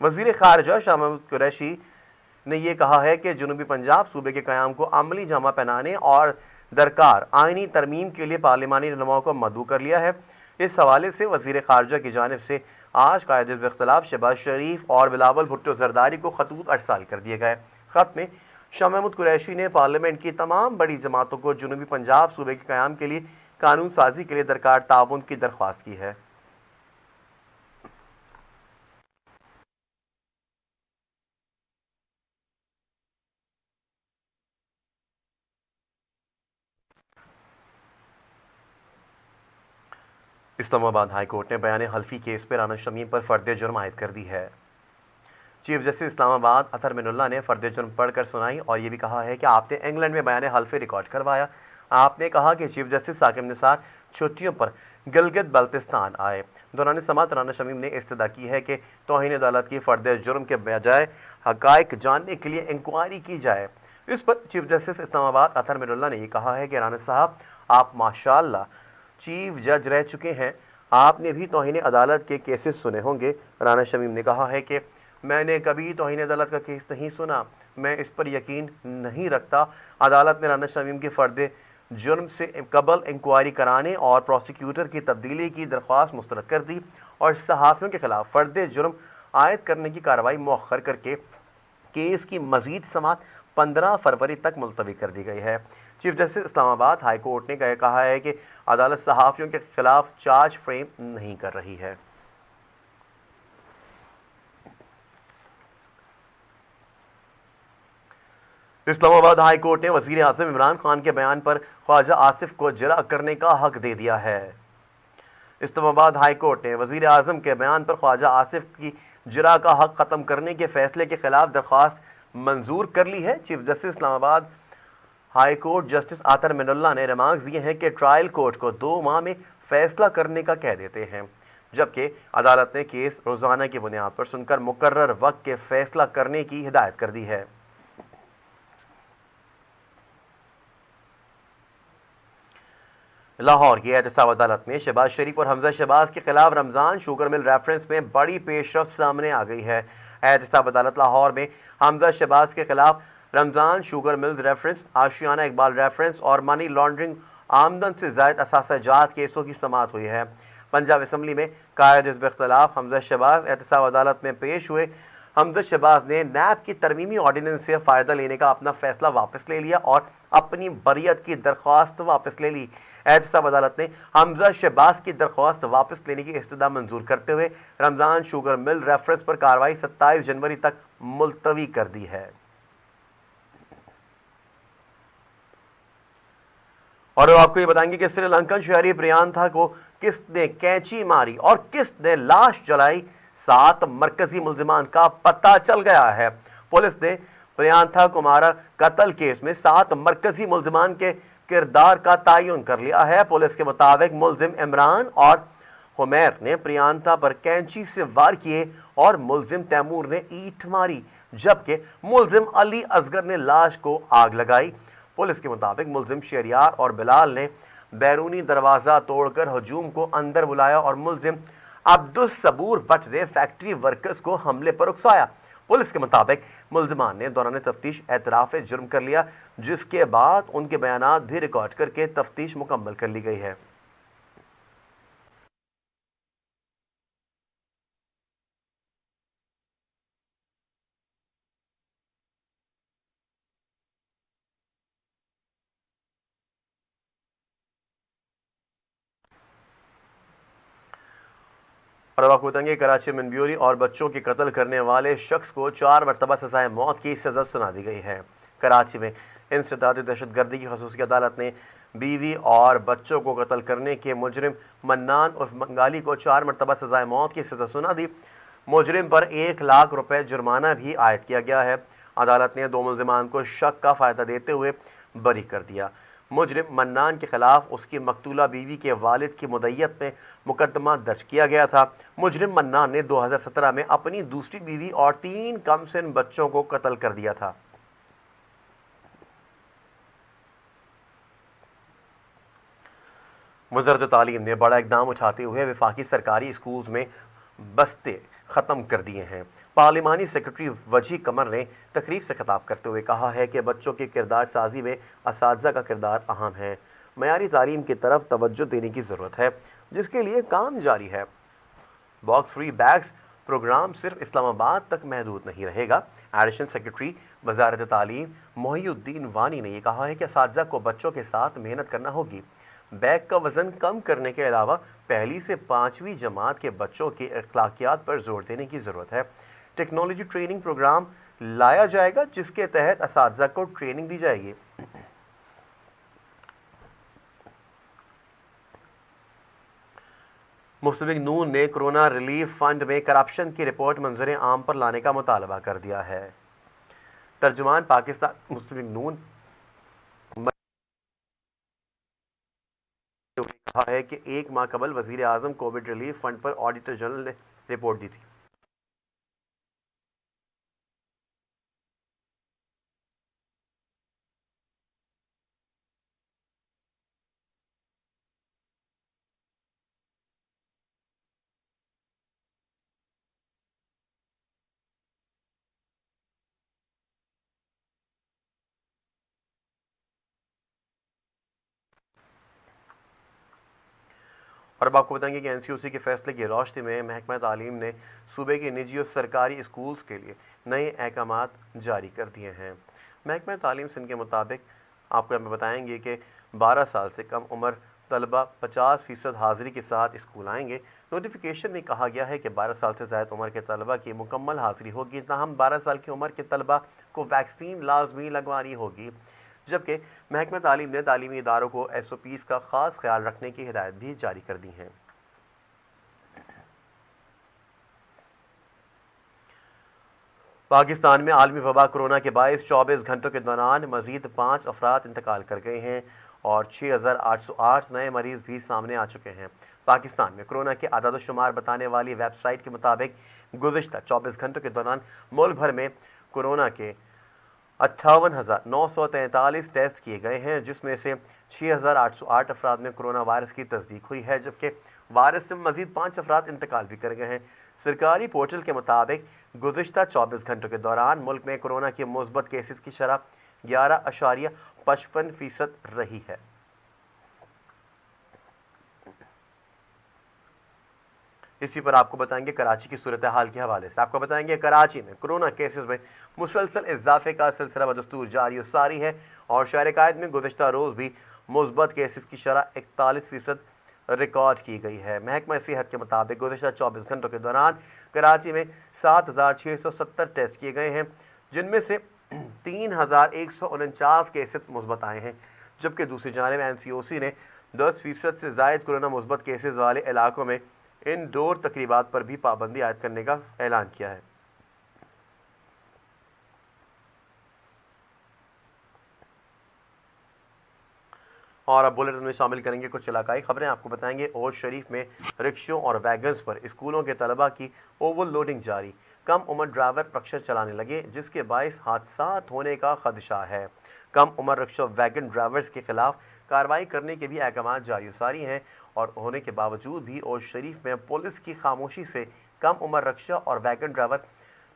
وزیر خارجہ شاہ محمود قریشی نے یہ کہا ہے کہ جنوبی پنجاب صوبے کے قیام کو عملی جامہ پہنانے اور درکار آئینی ترمیم کے لیے پارلیمانی رہنماؤں کو مدعو کر لیا ہے۔ اس حوالے سے وزیر خارجہ کی جانب سے آج قائد حزب اختلاف شہباز شریف اور بلاول بھٹو زرداری کو خطوط ارسال کر دیے گئے۔ خط میں شاہ محمود قریشی نے پارلیمنٹ کی تمام بڑی جماعتوں کو جنوبی پنجاب صوبے کے قیام کے لیے قانون سازی کے لیے درکار تعاون کی درخواست کی ہے۔ اسلام آباد ہائی کورٹ نے بیان حلفی کیس پر رانا شمیم پر فرد جرم عائد کر دی ہے۔ چیف جسٹس اسلام آباد اطہر من اللہ نے فرد جرم پڑھ کر سنائی اور یہ بھی کہا ہے کہ آپ نے انگلینڈ میں بیان حلفی ریکارڈ کروایا۔ آپ نے کہا کہ چیف جسٹس ثاقب نثار چھٹیوں پر گلگت بلتستان آئے۔ دوران سماعت رانا شمیم نے استدعا کی ہے کہ توہین عدالت کی فرد جرم کے بجائے حقائق جاننے کے لیے انکوائری کی جائے۔ اس پر چیف جسٹس اسلام آباد اطہر من اللہ نے یہ کہا ہے کہ رانا صاحب آپ ماشاءاللہ چیف جج رہ چکے ہیں، آپ نے بھی توہین عدالت کے کیسز سنے ہوں گے۔ رانا شمیم نے کہا ہے کہ میں نے کبھی توہین عدالت کا کیس نہیں سنا، میں اس پر یقین نہیں رکھتا۔ عدالت نے رانا شمیم کے فرد جرم سے قبل انکوائری کرانے اور پروسیکیوٹر کی تبدیلی کی درخواست مسترد کر دی اور صحافیوں کے خلاف فرد جرم عائد کرنے کی کارروائی مؤخر کر کے کیس کی مزید سماعت 15 فروری تک ملتوی کر دی گئی ہے۔ چیف جسٹس اسلام آباد ہائی کورٹ نے کہا ہے کہ عدالت صحافیوں کے خلاف چارج فریم نہیں کر رہی ہے۔ اسلام آباد ہائی کورٹ نے وزیر اعظم عمران خان کے بیان پر خواجہ آصف کو جرح کرنے کا حق دے دیا ہے۔ اسلام آباد ہائی کورٹ نے وزیر اعظم کے بیان پر خواجہ آصف کی جرح کا حق ختم کرنے کے فیصلے کے خلاف درخواست منظور کر لی ہے۔ چیف جسٹس اسلام آباد ہائی کورٹ جسٹس اطہر من اللہ نے ریمارکس دیے ہیں کہ ٹرائل کورٹ کو 2 ماہ میں فیصلہ کرنے کا کہہ دیتے ہیں، جبکہ عدالت نے کیس روزانہ کی بنیاد پر سن کر مقرر وقت کے فیصلہ کرنے کی ہدایت کر دی ہے۔ لاہور کی احتساب عدالت میں شہباز شریف اور حمزہ شہباز کے خلاف رمضان شوگر مل ریفرنس میں بڑی پیش رفت سامنے آ گئی ہے۔ احتساب عدالت لاہور میں حمزہ شہباز کے خلاف Ramzan sugar mills reference, Ashiana Iqbal reference اور منی لانڈرنگ آمدن سے زائد اثاثہ جات کیسوں کی سماعت ہوئی ہے۔ پنجاب اسمبلی میں قائد حزب اختلاف حمزہ شہباز احتساب عدالت میں پیش ہوئے۔ حمزہ شہباز نے نیب کی ترمیمی آرڈیننس سے فائدہ لینے کا اپنا فیصلہ واپس لے لیا اور اپنی بریت کی درخواست واپس لے لی۔ احتساب عدالت نے حمزہ شہباز کی درخواست واپس لینے کی استدعا منظور کرتے ہوئے رمضان شوگر مل ریفرنس پر کارروائی 27 جنوری تک ملتوی کر دی ہے۔ اور آپ کو یہ بتائیں گے کہ سری لنکن شہری پریانتھا کو کس نے کینچی ماری اور کس نے لاش جلائی، 7 مرکزی ملزمان کا پتہ چل گیا ہے۔ پولیس نے پریانتھا کمارا قتل کیس میں 7 مرکزی ملزمان کے کردار کا تعین کر لیا ہے۔ پولیس کے مطابق ملزم عمران اور حمیر نے پریانتھا پر کینچی سے وار کیے اور ملزم تیمور نے اینٹ ماری، جبکہ ملزم علی اصغر نے لاش کو آگ لگائی۔ پولیس کے مطابق ملزم شہریار اور بلال نے بیرونی دروازہ توڑ کر ہجوم کو اندر بلایا اور ملزم عبدالصبور بٹ نے فیکٹری ورکرز کو حملے پر اکسایا۔ پولیس کے مطابق ملزمان نے دوران تفتیش اعتراف جرم کر لیا، جس کے بعد ان کے بیانات بھی ریکارڈ کر کے تفتیش مکمل کر لی گئی ہے۔ اور اب آپ کو بتائیں گے کراچی میں منبیوری اور بچوں کے قتل کرنے والے شخص کو 4 مرتبہ سزائے موت کی سزا سنا دی گئی ہے۔ کراچی میں انسدادی دہشت گردی کی خصوصی عدالت نے بیوی اور بچوں کو قتل کرنے کے مجرم منان عرف بنگالی کو 4 مرتبہ سزائے موت کی سزا سنا دی۔ مجرم پر 1 لاکھ روپے جرمانہ بھی عائد کیا گیا ہے۔ عدالت نے 2 ملزمان کو شک کا فائدہ دیتے ہوئے بری کر دیا۔ مجرم منان کے خلاف اس کی مقتولہ بیوی کے والد کی مدعیت میں مقدمہ درج کیا گیا تھا۔ مجرم منان نے 2017 میں اپنی دوسری بیوی اور 3 کم سن بچوں کو قتل کر دیا تھا۔ وزارت تعلیم نے بڑا اقدام اٹھاتے ہوئے وفاقی سرکاری اسکولز میں بستے ختم کر دیے ہیں۔ پارلیمانی سیکرٹری وجی قمر نے تقریب سے خطاب کرتے ہوئے کہا ہے کہ بچوں کی کردار سازی میں اساتذہ کا کردار اہم ہے۔ معیاری تعلیم کی طرف توجہ دینے کی ضرورت ہے، جس کے لیے کام جاری ہے۔ باکس فری بیگز پروگرام صرف اسلام آباد تک محدود نہیں رہے گا۔ ایڈیشنل سیکرٹری وزارت تعلیم محی الدین وانی نے یہ کہا ہے کہ اساتذہ کو بچوں کے ساتھ محنت کرنا ہوگی۔ بیگ کا وزن کم کرنے کے علاوہ پہلی سے 5ویں جماعت کے بچوں کی اخلاقیات پر زور دینے کی ضرورت ہے۔ ٹیکنالوجی ٹریننگ پروگرام لایا جائے گا، جس کے تحت اساتذہ کو ٹریننگ دی جائے گی۔ مسلم لیگ نون نے کورونا ریلیف فنڈ میں کرپشن کی رپورٹ منظر عام پر لانے کا مطالبہ کر دیا ہے۔ ترجمان پاکستان مسلم لیگ نون نے کہا ہے کہ 1 ماہ قبل وزیر اعظم کووڈ ریلیف فنڈ پر آڈیٹر جنرل نے رپورٹ دی تھی۔ اور اب آپ کو بتائیں گے کہ این سی او سی کے فیصلے کی روشنی میں محکمہ تعلیم نے صوبے کے نجی اور سرکاری اسکولز کے لیے نئے احکامات جاری کر دیے ہیں۔ محکمہ تعلیم سندھ کے مطابق آپ کو ہمیں بتائیں گے کہ 12 سال سے کم عمر طلبہ 50% حاضری کے ساتھ اسکول آئیں گے۔ نوٹیفیکیشن میں کہا گیا ہے کہ 12 سال سے زائد عمر کے طلبہ کی مکمل حاضری ہوگی، تاہم 12 سال کی عمر کے طلبہ کو ویکسین لازمی لگوانی ہوگی، جبکہ محکمہ تعلیم نے تعلیمی اداروں کو ایس او پیز کا خاص خیال رکھنے کی ہدایت بھی جاری کر دی ہیں۔ پاکستان میں عالمی وبا کورونا کے باعث 24 گھنٹوں کے دوران مزید 5 افراد انتقال کر گئے ہیں اور 6,808 نئے مریض بھی سامنے آ چکے ہیں۔ پاکستان میں کورونا کے اعداد و شمار بتانے والی ویب سائٹ کے مطابق گزشتہ 24 گھنٹوں کے دوران ملک بھر میں کورونا کے 58,943 ٹیسٹ کیے گئے ہیں، جس میں سے 6,808 افراد میں کورونا وائرس کی تصدیق ہوئی ہے، جبکہ وائرس سے مزید 5 افراد انتقال بھی کر گئے ہیں۔ سرکاری پورٹل کے مطابق گزشتہ 24 گھنٹوں کے دوران ملک میں کورونا کے مثبت کیسز کی شرح 11.55% رہی ہے۔ اسی پر آپ کو بتائیں گے کراچی کی صورتحال کے حوالے سے۔ آپ کو بتائیں گے کراچی میں کورونا کیسز میں مسلسل اضافے کا سلسلہ بدستور جاری و ساری ہے اور شہر قائد میں گزشتہ روز بھی مثبت کیسز کی شرح 41% ریکارڈ کی گئی ہے۔ محکمہ صحت کے مطابق گزشتہ 24 گھنٹوں کے دوران کراچی میں 7,670 ٹیسٹ کیے گئے ہیں، جن میں سے 3,149 کیسز مثبت آئے ہیں، جبکہ دوسری جانب این سی او سی نے 10% سے زائد کورونا مثبت کیسز والے علاقوں میں انڈور تقریبات پر بھی پابندی عائد کرنے کا اعلان کیا ہے۔ اور اب بلیٹن میں شامل کریں گے کچھ علاقائی خبریں۔ آپ کو بتائیں گے اوش شریف میں رکشوں اور ویگنز پر اسکولوں کے طلبہ کی اوور لوڈنگ جاری، کم عمر ڈرائیور رکشہ چلانے لگے، جس کے باعث حادثات ہونے کا خدشہ ہے۔ کم عمر رکشہ ویگن ڈرائیورز کے خلاف کارروائی کرنے کے بھی احکامات جاری و ساری ہیں، اور ہونے کے باوجود بھی اوش شریف میں پولیس کی خاموشی سے کم عمر رکشہ اور ویگن ڈرائیور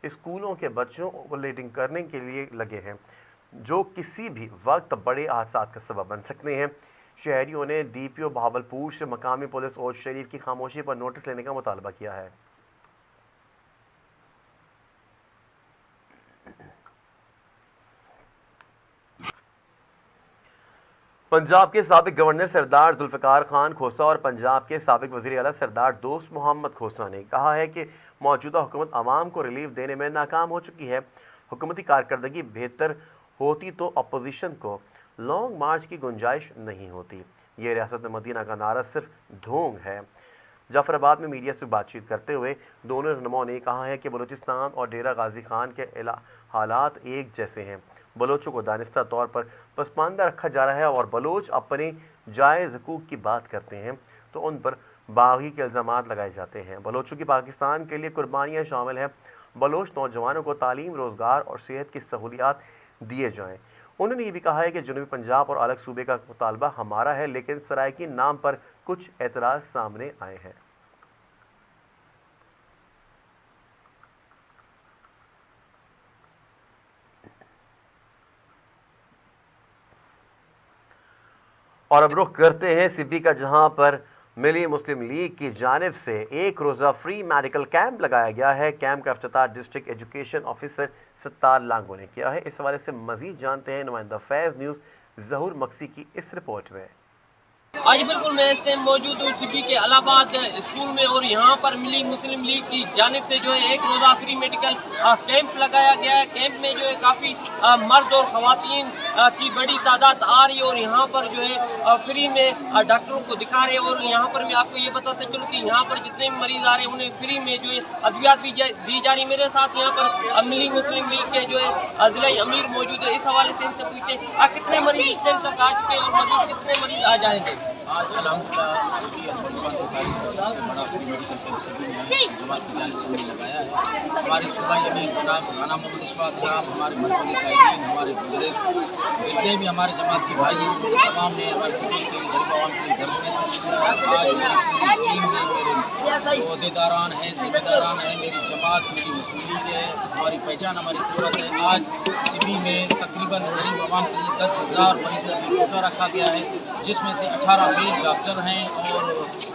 اسکولوں کے بچوں اوور لوڈنگ کرنے کے لیے لگے ہیں، جو کسی بھی وقت بڑے حادثات کا سبب بن سکتے ہیں۔ شہریوں نے ڈی پی او بہاولپور سے مقامی پولیس اوش شریف کی خاموشی پر نوٹس لینے کا مطالبہ کیا ہے۔ پنجاب کے سابق گورنر سردار ذوالفقار خان کھوسہ اور پنجاب کے سابق وزیر اعلیٰ سردار دوست محمد کھوسہ نے کہا ہے کہ موجودہ حکومت عوام کو ریلیف دینے میں ناکام ہو چکی ہے۔ حکومتی کارکردگی بہتر ہوتی تو اپوزیشن کو لانگ مارچ کی گنجائش نہیں ہوتی۔ یہ ریاست مدینہ کا نعرہ صرف ڈھونگ ہے۔ جعفر آباد میں میڈیا سے بات چیت کرتے ہوئے دونوں رہنماؤں نے کہا ہے کہ بلوچستان اور ڈیرہ غازی خان کے حالات ایک جیسے ہیں۔ بلوچوں کو دانستہ طور پر پسماندہ رکھا جا رہا ہے اور بلوچ اپنے جائز حقوق کی بات کرتے ہیں تو ان پر باغی کے الزامات لگائے جاتے ہیں۔ بلوچوں کی پاکستان کے لیے قربانیاں شامل ہیں۔ بلوچ نوجوانوں کو تعلیم، روزگار اور صحت کی سہولیات دیے جائیں۔ انہوں نے یہ بھی کہا ہے کہ جنوبی پنجاب اور الگ صوبے کا مطالبہ ہمارا ہے، لیکن سرائیکی نام پر کچھ اعتراض سامنے آئے ہیں۔ اور اب رخ کرتے ہیں سی بی کا، جہاں پر ملی مسلم لیگ کی جانب سے ایک روزہ فری میڈیکل کیمپ لگایا گیا ہے۔ کیمپ کا افتتاح ڈسٹرکٹ ایجوکیشن آفیسر ستار لانگو نے کیا ہے۔ اس حوالے سے مزید جانتے ہیں نمائندہ فیض نیوز ظہور مکسی کی اس رپورٹ میں۔ آج بالکل میں اس ٹائم موجود ہوں سی بی کے الہ آباد اسکول میں، اور یہاں پر ملی مسلم لیگ کی جانب سے جو ہے ایک روزہ فری میڈیکل کیمپ لگایا گیا ہے۔ کیمپ میں جو ہے کافی مرد اور خواتین کی بڑی تعداد آ رہی ہے، اور یہاں پر جو ہے فری میں ڈاکٹروں کو دکھا رہے ہیں۔ اور یہاں پر میں آپ کو یہ بتاتا چلوں کہ یہاں پر جتنے بھی مریض آ رہے ہیں انہیں فری میں جو ہے ادویات بھی دی جا رہی ہے۔ میرے ساتھ یہاں پر ملی مسلم لیگ کے جو ہے ضلعی امیر موجود ہے۔ اس حوالے سے ان سے پوچھتے ہیں کتنے مریض اس ٹائم تک آ چکے ہیں اور مزید کتنے مریض آ جائیں گے؟ آج الحمدللہ سی بی افغانستان کی تاریخ کا سب سے بڑا فری میڈیکل کیمپ سی بی میں جماعت کی جانب سے ہم نے لگایا ہے۔ ہمارے صوبائی امیر جناب رانا محمد اشفاق صاحب، ہمارے مرکزی قائدین، ہمارے بزرگ، جتنے بھی ہمارے جماعت کے بھائی ہیں، تمام نے ہمارے سی بی کے غریب عوام کے لیے درد محسوس کیا ہے۔ آج میری پوری ٹیم نے، میرے عہدیداران ہیں، ذمہ داران ہیں، میری جماعت میری مسلم لیگ ہے، ہماری پہچان ہماری قوت ہے۔ آج سی بی میں تقریباً غریب عوام کے لیے 10,000 مریضوں کی کوٹا رکھا گیا ہے، جس میں سے 18 میل ڈاکٹر ہیں اور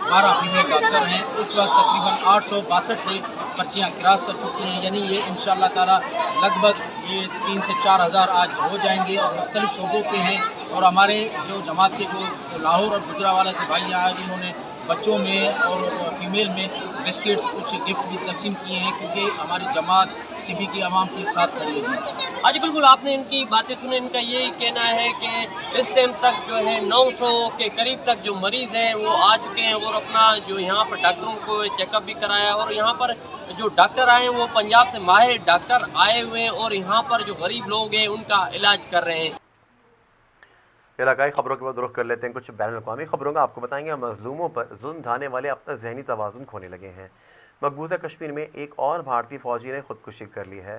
12 فیمیل ڈاکٹر ہیں۔ اس وقت تقریباً 862 سے پرچیاں کراس کر چکے ہیں، یعنی یہ انشاءاللہ تعالی لگ بھگ یہ 3 سے 4 ہزار آج ہو جائیں گے، اور مختلف شعبوں کے ہیں۔ اور ہمارے جو جماعت کے جو لاہور اور گجرانوالہ سے بھائی آئے، انہوں نے بچوں میں اور فیمیل میں بسکٹس کچھ گفٹ بھی تقسیم کیے ہیں، کیونکہ ہماری جماعت سی بی کی عوام کے ساتھ کھڑی ہے۔ آج بالکل آپ نے ان کی باتیں سنیں، ان کا یہی کہنا ہے کہ اس ٹائم تک جو ہے 900 کے قریب تک جو مریض ہیں وہ آ چکے ہیں، اور اپنا جو یہاں پر ڈاکٹروں کو چیک اپ بھی کرایا، اور یہاں پر جو ڈاکٹر آئے ہیں وہ پنجاب سے ماہر ڈاکٹر آئے ہوئے ہیں، اور یہاں پر جو غریب لوگ ہیں ان کا علاج کر رہے ہیں۔ علاقائی خبروں کے بعد رخ کر لیتے ہیں کچھ بین الاقوامی خبروں کا۔ آپ کو بتائیں گے مظلوموں پر ظلم ڈھانے والے اپنا ذہنی توازن کھونے لگے ہیں۔ مقبوضہ کشمیر میں ایک اور بھارتی فوجی نے خودکشی کر لی ہے۔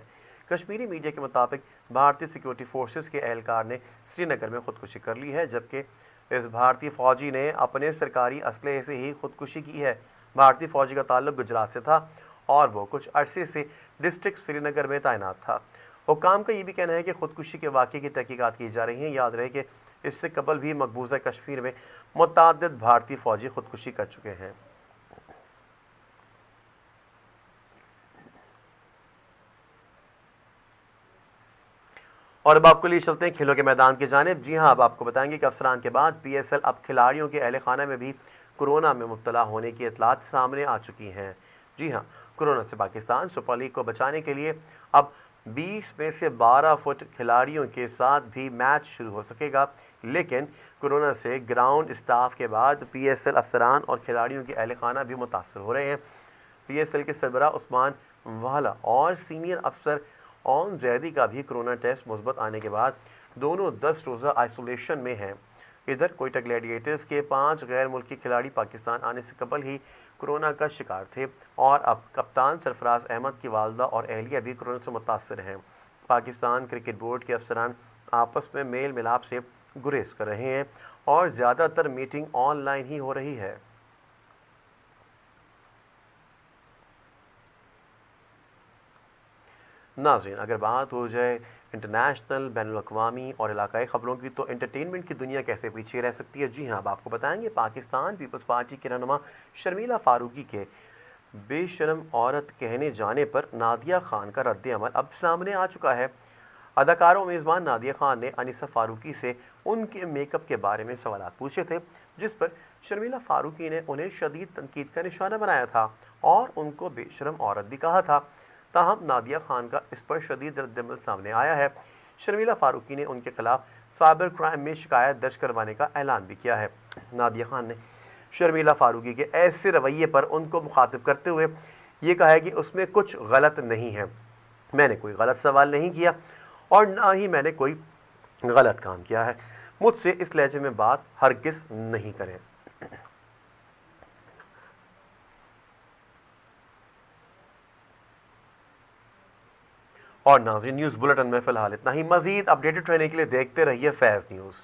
کشمیری میڈیا کے مطابق بھارتی سیکیورٹی فورسز کے اہلکار نے سری نگر میں خودکشی کر لی ہے، جبکہ اس بھارتی فوجی نے اپنے سرکاری اسلحے سے ہی خودکشی کی ہے۔ بھارتی فوجی کا تعلق گجرات سے تھا اور وہ کچھ عرصے سے ڈسٹرکٹ سری نگر میں تعینات تھا۔ حکام کا یہ بھی کہنا ہے کہ خودکشی کے واقعے کی تحقیقات کی جا رہی ہیں۔ یاد رہے کہ اس سے قبل بھی مقبوضہ کشمیر میں متعدد بھارتی فوجی خودکشی کر چکے ہیں۔ اور اب آپ کو لیے چلتے ہیں کھیلوں کے میدان کی جانب۔ جی ہاں، اب آپ کو بتائیں گے کہ افسران کے بعد پی ایس ایل اب کھلاڑیوں کے اہل خانہ میں بھی کورونا میں مبتلا ہونے کی اطلاعات سامنے آ چکی ہیں۔ جی ہاں، کورونا سے پاکستان سپر لیگ کو بچانے کے لیے اب 20 میں سے 12 فٹ کھلاڑیوں کے ساتھ بھی میچ شروع ہو سکے گا، لیکن کورونا سے گراؤنڈ اسٹاف کے بعد پی ایس ایل افسران اور کھلاڑیوں کے اہل خانہ بھی متاثر ہو رہے ہیں۔ پی ایس ایل کے سربراہ عثمان والا اور سینئر افسر اون زیدی کا بھی کورونا ٹیسٹ مثبت آنے کے بعد دونوں 10 روزہ آئسولیشن میں ہیں۔ ادھر کوئٹہ گلیڈیٹرز کے 5 غیر ملکی کھلاڑی پاکستان آنے سے قبل ہی کورونا کا شکار تھے، اور اب کپتان سرفراز احمد کی والدہ اور اہلیہ بھی کورونا سے متاثر ہیں۔ پاکستان کرکٹ بورڈ کے افسران آپس میں میل ملاپ سے گریز کر رہے ہیں، اور زیادہ تر میٹنگ آن لائن ہی ہو رہی ہے۔ ناظرین، اگر بات ہو جائے انٹرنیشنل، بین الاقوامی اور علاقائی خبروں کی، تو انٹرٹینمنٹ کی دنیا کیسے پیچھے رہ سکتی ہے؟ جی ہاں، اب آپ کو بتائیں گے پاکستان پیپلز پارٹی کی رہنما شرمیلا فاروقی کے بے شرم عورت کہنے جانے پر نادیہ خان کا رد عمل اب سامنے آ چکا ہے۔ اداکارہ و میزبان نادیہ خان نے انیسہ فاروقی سے ان کے میک اپ کے بارے میں سوالات پوچھے تھے، جس پر شرمیلا فاروقی نے انہیں شدید تنقید کا نشانہ بنایا تھا اور ان کو بے شرم عورت بھی کہا تھا۔ تاہم نادیہ خان کا اس پر شدید رد عمل سامنے آیا ہے۔ شرمیلا فاروقی نے ان کے خلاف سائبر کرائم میں شکایت درج کروانے کا اعلان بھی کیا ہے۔ نادیہ خان نے شرمیلا فاروقی کے ایسے رویے پر ان کو مخاطب کرتے ہوئے یہ کہا ہے کہ اس میں کچھ غلط نہیں ہے، میں نے کوئی غلط سوال نہیں کیا اور نہ ہی میں نے کوئی غلط کام کیا ہے، مجھ سے اس لہجے میں بات ہرگز نہیں کریں۔ اور ناظرین، نیوز بلٹن میں فی الحال اتنا ہی۔ مزید اپڈیٹڈ رہنے کے لیے دیکھتے رہیے فیض نیوز۔